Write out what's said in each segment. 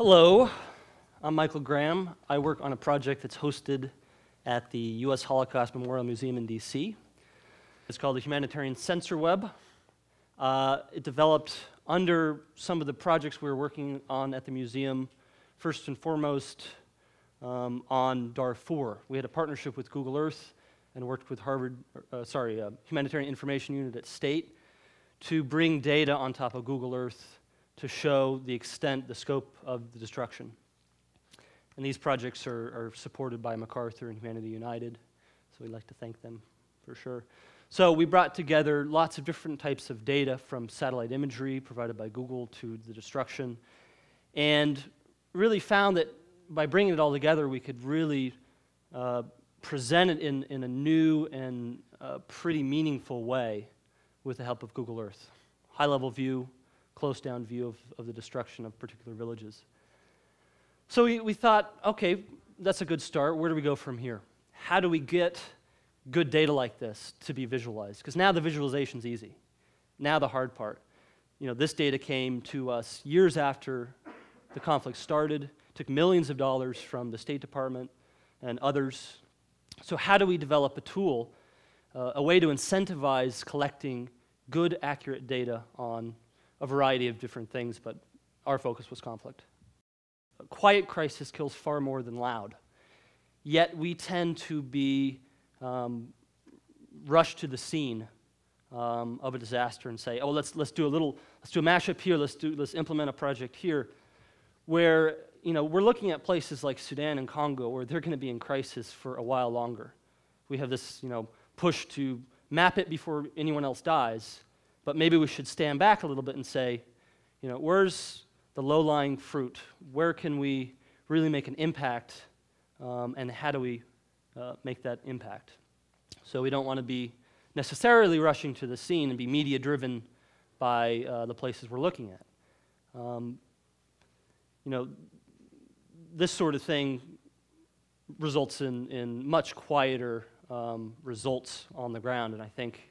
Hello, I'm Michael Graham. I work on a project that's hosted at the US Holocaust Memorial Museum in DC. It's called the Humanitarian Sensor Web. It developed under some of the projects we were working on at the museum, first and foremost on Darfur. We had a partnership with Google Earth and worked with Humanitarian Information Unit at State to bring data on top of Google Earth to show the extent, the scope of the destruction. And these projects are supported by MacArthur and Humanity United, so we'd like to thank them for sure. So we brought together lots of different types of data from satellite imagery provided by Google to the destruction, and really found that by bringing it all together, we could really present it in a new and pretty meaningful way with the help of Google Earth. High-level view, close-down view of the destruction of particular villages. So we thought, okay, that's a good start. Where do we go from here? How do we get good data like this to be visualized? Because now the visualization's easy. Now the hard part. This data came to us years after the conflict started, took millions of dollars from the State Department and others. So how do we develop a tool, a way to incentivize collecting good, accurate data on a variety of different things, but our focus was conflict. A quiet crisis kills far more than loud. Yet we tend to be rushed to the scene of a disaster and say, oh, let's do a mashup here, let's implement a project here, where we're looking at places like Sudan and Congo where they're going to be in crisis for a while longer. We have this push to map it before anyone else dies. But maybe we should stand back a little bit and say, where's the low-lying fruit? Where can we really make an impact, and how do we make that impact? So we don't want to be necessarily rushing to the scene and be media-driven by the places we're looking at. This sort of thing results in much quieter results on the ground, and I think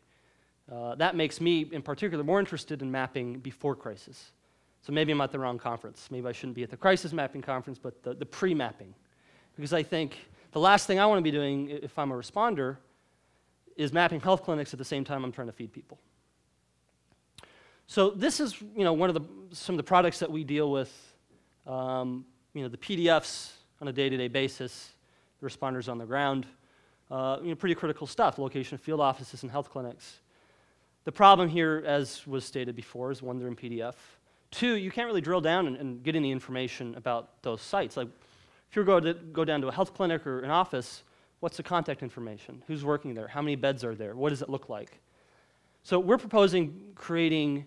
that makes me, in particular, more interested in mapping before crisis. So maybe I'm at the wrong conference. Maybe I shouldn't be at the crisis mapping conference, but the pre-mapping. Because I think the last thing I want to be doing, if I'm a responder, is mapping health clinics at the same time I'm trying to feed people. So this is, one of some of the products that we deal with. The PDFs on a day-to-day basis, the responders on the ground. Pretty critical stuff. Location of field offices and health clinics. The problem here, as was stated before, is one, they're in PDF. Two, you can't really drill down and get any information about those sites. Like, if you go down to a health clinic or an office, what's the contact information? Who's working there? How many beds are there? What does it look like? So we're proposing creating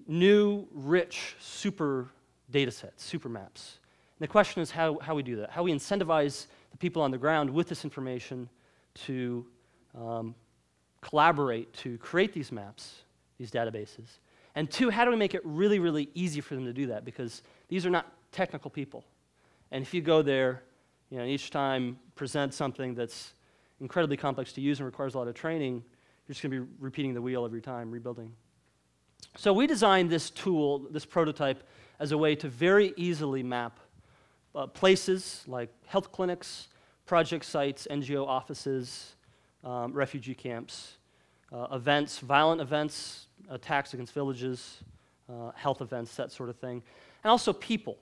new, rich, super data sets, super maps. And the question is how we do that, how we incentivize the people on the ground with this information to collaborate to create these maps, these databases. And two, how do we make it really, really easy for them to do that? Because these are not technical people. And if you go there, each time present something that's incredibly complex to use and requires a lot of training, you're just going to be repeating the wheel every time, rebuilding. So we designed this tool, this prototype, as a way to very easily map places like health clinics, project sites, NGO offices, refugee camps, events, violent events, attacks against villages, health events, that sort of thing, and also people.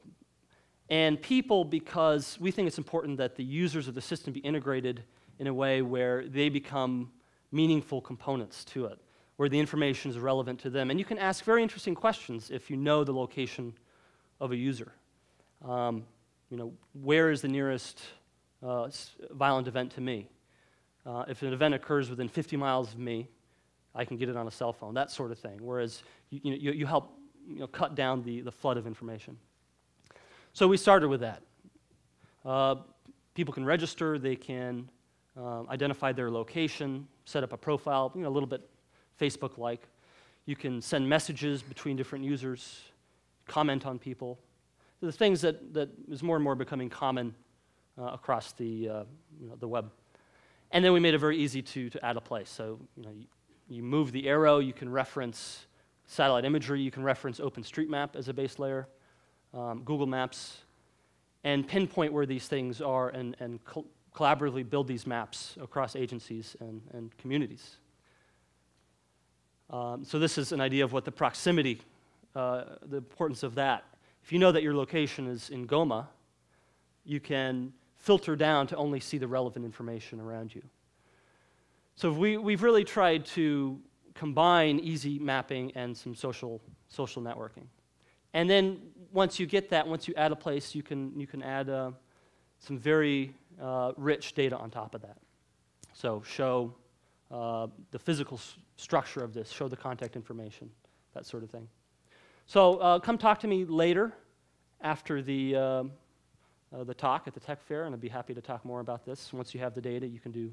And people because we think it's important that the users of the system be integrated in a way where they become meaningful components to it, where the information is relevant to them. And you can ask very interesting questions if you know the location of a user. Where is the nearest violent event to me? If an event occurs within 50 miles of me, I can get it on a cell phone, that sort of thing. Whereas you help cut down the flood of information. So we started with that. People can register, they can identify their location, set up a profile, a little bit Facebook-like. You can send messages between different users, comment on people. The things that is more and more becoming common across the web. And then we made it very easy to add a place. So you move the arrow, you can reference satellite imagery, you can reference OpenStreetMap as a base layer. Google Maps, and pinpoint where these things are and collaboratively build these maps across agencies and communities. So this is an idea of what the proximity, the importance of that. If you know that your location is in Goma, you can filter down to only see the relevant information around you. So we've really tried to combine easy mapping and some social networking. And then once you get that, once you add a place, you can add some very rich data on top of that. So show the physical structure of this, show the contact information, that sort of thing. So come talk to me later after the talk at the Tech Fair, and I'd be happy to talk more about this. Once you have the data, you can do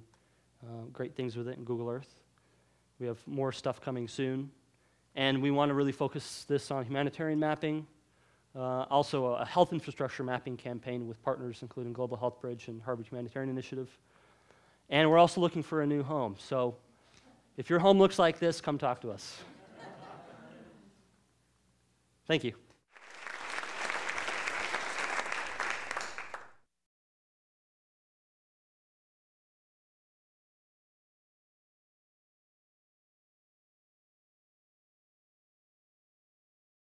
great things with it in Google Earth. We have more stuff coming soon. And we want to really focus this on humanitarian mapping, also a health infrastructure mapping campaign with partners including Global Health Bridge and Harvard Humanitarian Initiative. And we're also looking for a new home. So if your home looks like this, come talk to us. Thank you.